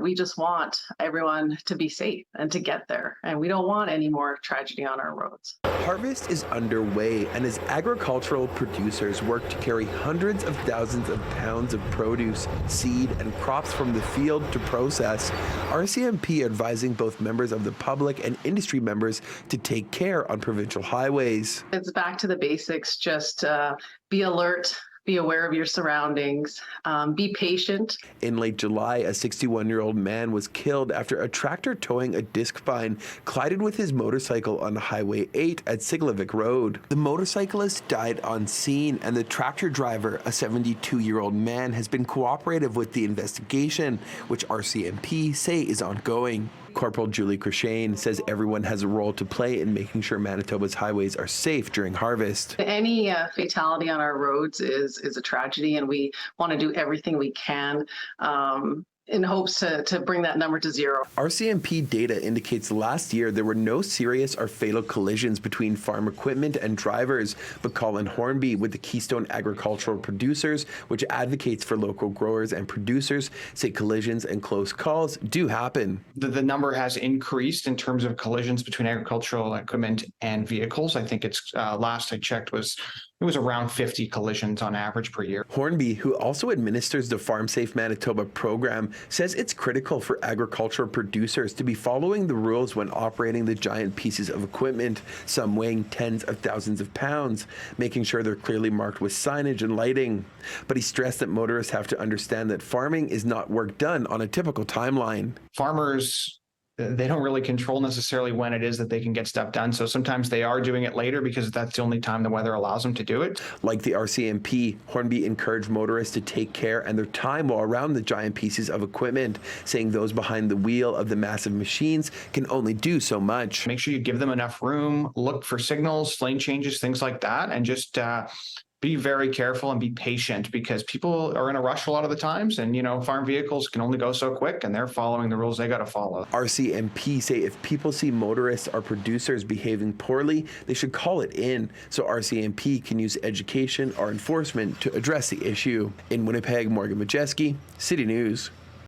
we just want everyone to be safe and to get there. And we don't want any more tragedy on our roads. Harvest is underway, and as agricultural producers work to carry hundreds of thousands of pounds of produce, seed, and crops from the field to process, RCMP advising both members of the public and industry members to take care on provincial highways. It's back to the basics. Just be alert. Be aware of your surroundings, be patient. In late July, a 61-year-old man was killed after a tractor towing a discbine collided with his motorcycle on Highway 8 at Siglavik Road. The motorcyclist died on scene, and the tractor driver, a 72-year-old man, has been cooperative with the investigation, which RCMP say is ongoing. Corporal Julie Crashane says everyone has a role to play in making sure Manitoba's highways are safe during harvest. Any fatality on our roads is a tragedy, and we want to do everything we can in hopes to bring that number to zero. RCMP data indicates last year there were no serious or fatal collisions between farm equipment and drivers, but Colin Hornby with the Keystone Agricultural Producers, which advocates for local growers and producers, say collisions and close calls do happen. The number has increased in terms of collisions between agricultural equipment and vehicles. I think it's last I checked it was around 50 collisions on average per year. Hornby, who also administers the Farm Safe Manitoba program, says it's critical for agricultural producers to be following the rules when operating the giant pieces of equipment, some weighing tens of thousands of pounds, making sure they're clearly marked with signage and lighting. But he stressed that motorists have to understand that farming is not work done on a typical timeline. Farmers, they don't really control necessarily when it is that they can get stuff done. So sometimes they are doing it later because that's the only time the weather allows them to do it. Like the RCMP, Hornby encouraged motorists to take care and their time while around the giant pieces of equipment, saying those behind the wheel of the massive machines can only do so much. Make sure you give them enough room, look for signals, lane changes, things like that, and just be very careful and be patient, because people are in a rush a lot of the times, and farm vehicles can only go so quick, and they're following the rules they got to follow. RCMP say if people see motorists or producers behaving poorly, they should call it in so RCMP can use education or enforcement to address the issue. In Winnipeg, Morgan Modjeski, City News.